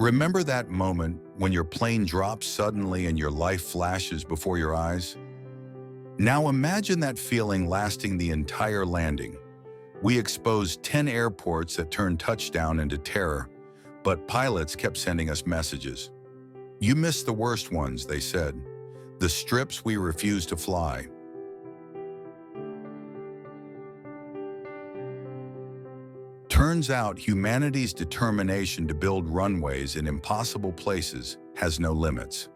Remember that moment when your plane drops suddenly and your life flashes before your eyes? Now imagine that feeling lasting the entire landing. We exposed 10 airports that turned touchdown into terror, but pilots kept sending us messages. You missed the worst ones, they said. The strips we refused to fly. Turns out humanity's determination to build runways in impossible places has no limits.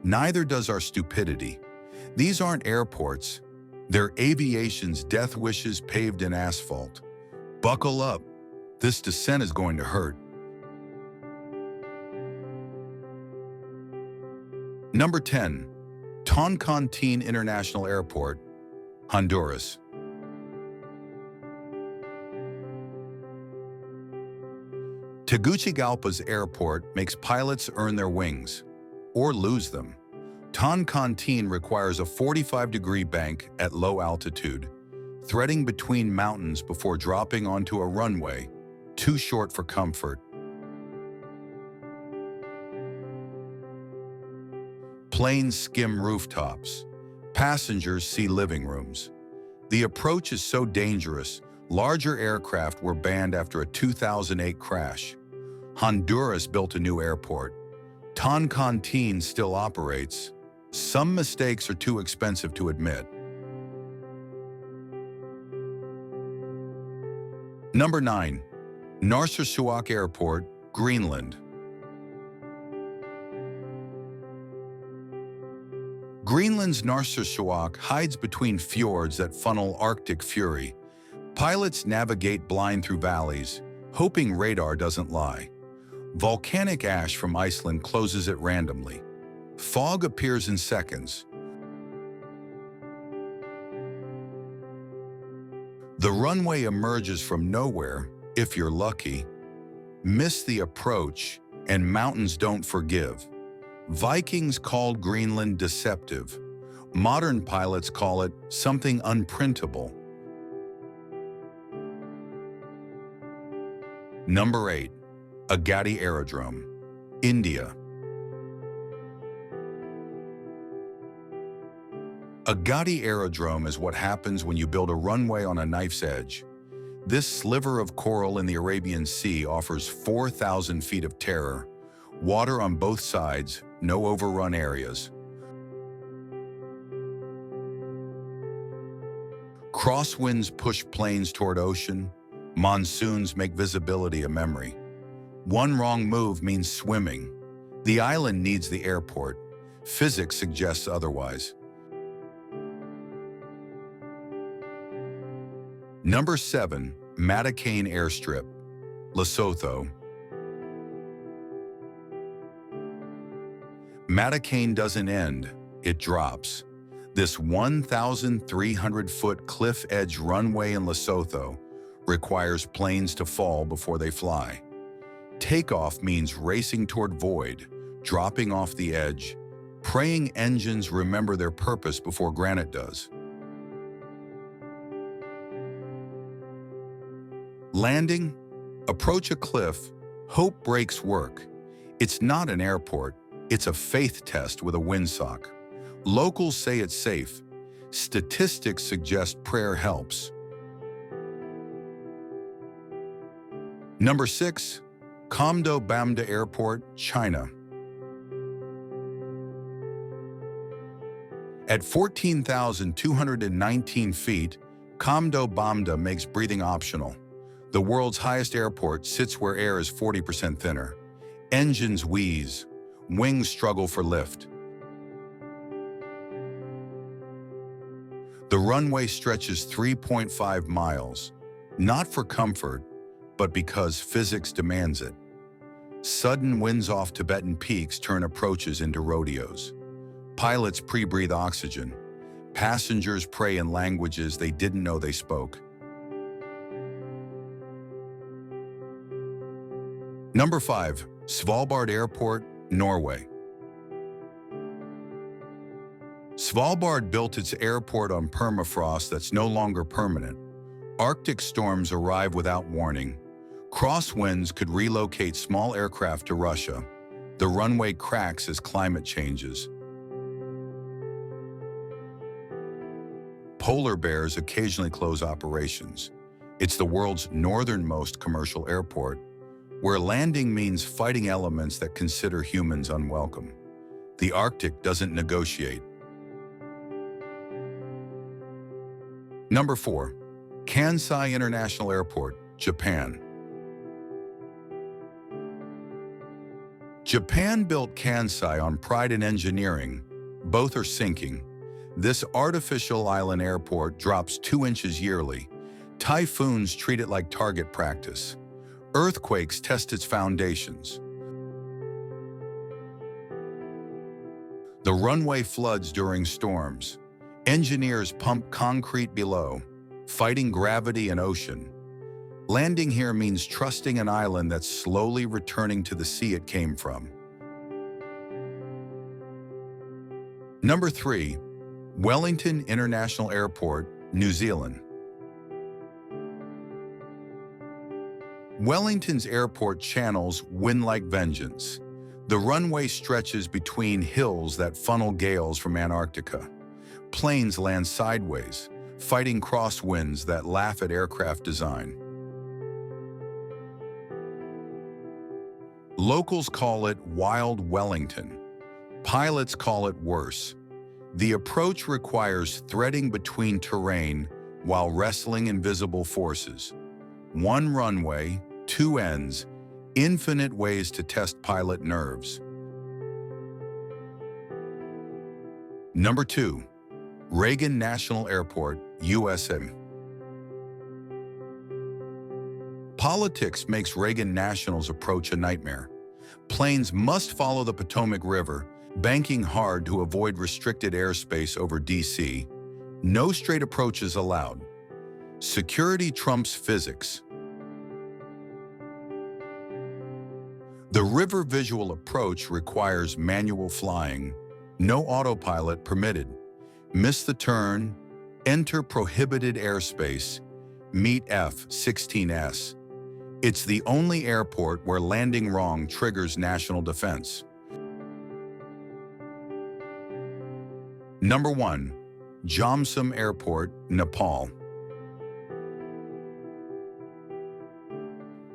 Neither does our stupidity. These aren't airports. They're aviation's death wishes paved in asphalt. Buckle up. This descent is going to hurt. Number 10. Toncontín International Airport, Honduras. Tegucigalpa's airport makes pilots earn their wings, or lose them. Toncontín requires a 45-degree bank at low altitude, threading between mountains before dropping onto a runway, too short for comfort. Planes skim rooftops. Passengers see living rooms. The approach is so dangerous, larger aircraft were banned after a 2008 crash. Honduras built a new airport. Toncontín still operates. Some mistakes are too expensive to admit. Number 9. Narsarsuaq Airport, Greenland. Greenland's Narsarsuaq hides between fjords that funnel Arctic fury. Pilots navigate blind through valleys, hoping radar doesn't lie. Volcanic ash from Iceland closes it randomly. Fog appears in seconds. The runway emerges from nowhere, if you're lucky. Miss the approach, and mountains don't forgive. Vikings called Greenland deceptive. Modern pilots call it something unprintable. Number 8. Agatti Aerodrome, India. Agatti Aerodrome is what happens when you build a runway on a knife's edge. This sliver of coral in the Arabian Sea offers 4,000 feet of terror. Water on both sides, no overrun areas. Crosswinds push planes toward ocean. Monsoons make visibility a memory. One wrong move means swimming. The island needs the airport. Physics suggests otherwise. Number 7. Madikane Airstrip, Lesotho. Madikane doesn't end, it drops. This 1,300-foot cliff-edge runway in Lesotho requires planes to fall before they fly. Takeoff means racing toward void, dropping off the edge, praying engines remember their purpose before granite does. Landing? Approach a cliff, hope breaks work. It's not an airport, it's a faith test with a windsock. Locals say it's safe. Statistics suggest prayer helps. Number 6. Kamdo Bamda Airport, China. At 14,219 feet, Kamdo Bamda makes breathing optional. The world's highest airport sits where air is 40% thinner. Engines wheeze. Wings struggle for lift. The runway stretches 3.5 miles, not for comfort, but because physics demands it. Sudden winds off Tibetan peaks turn approaches into rodeos. Pilots pre-breathe oxygen. Passengers pray in languages they didn't know they spoke. Number 5. Svalbard Airport, Norway. Svalbard built its airport on permafrost that's no longer permanent. Arctic storms arrive without warning. Crosswinds could relocate small aircraft to Russia. The runway cracks as climate changes. Polar bears occasionally close operations. It's the world's northernmost commercial airport, where landing means fighting elements that consider humans unwelcome. The Arctic doesn't negotiate. Number 4. Kansai International Airport, Japan. Japan built Kansai on pride and engineering. Both are sinking. This artificial island airport drops 2 inches yearly. Typhoons treat it like target practice. Earthquakes test its foundations. The runway floods during storms. Engineers pump concrete below, fighting gravity and ocean. Landing here means trusting an island that's slowly returning to the sea it came from. Number 3. Wellington International Airport, New Zealand. Wellington's airport channels wind like vengeance. The runway stretches between hills that funnel gales from Antarctica. Planes land sideways, fighting crosswinds that laugh at aircraft design. Locals call it Wild Wellington. Pilots call it worse. The approach requires threading between terrain while wrestling invisible forces. 1 runway, 2 ends, infinite ways to test pilot nerves. Number 2. Reagan National Airport, USA. Politics makes Reagan National's approach a nightmare. Planes must follow the Potomac River, banking hard to avoid restricted airspace over D.C. No straight approaches allowed. Security trumps physics. The river visual approach requires manual flying. No autopilot permitted. Miss the turn, enter prohibited airspace, meet F-16S. It's the only airport where landing wrong triggers national defense. Number 1. Jamsum Airport, Nepal.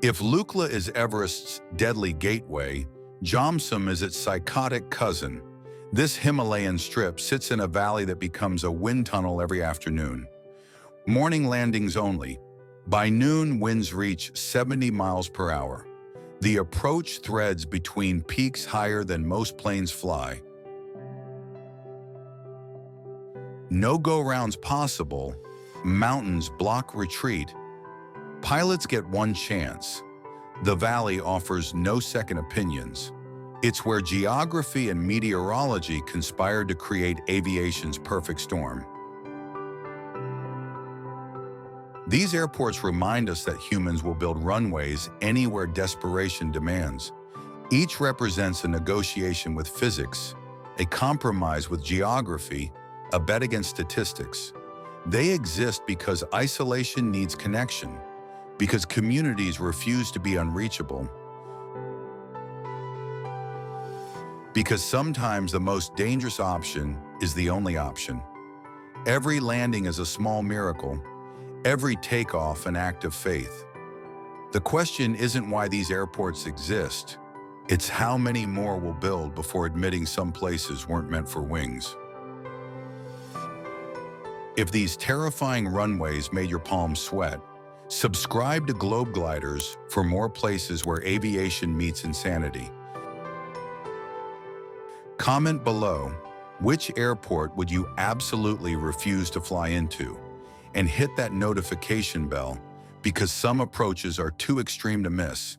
If Lukla is Everest's deadly gateway, Jamsum is its psychotic cousin. This Himalayan strip sits in a valley that becomes a wind tunnel every afternoon. Morning landings only. By noon, winds reach 70 miles per hour. The approach threads between peaks higher than most planes fly. No go-rounds possible. Mountains block retreat. Pilots get 1 chance. The valley offers no second opinions. It's where geography and meteorology conspire to create aviation's perfect storm. These airports remind us that humans will build runways anywhere desperation demands. Each represents a negotiation with physics, a compromise with geography, a bet against statistics. They exist because isolation needs connection, because communities refuse to be unreachable, because sometimes the most dangerous option is the only option. Every landing is a small miracle, every takeoff an act of faith. The question isn't why these airports exist, it's how many more we'll build before admitting some places weren't meant for wings. If these terrifying runways made your palms sweat, subscribe to Globe Gliders for more places where aviation meets insanity. Comment below, which airport would you absolutely refuse to fly into? And hit that notification bell, because some approaches are too extreme to miss.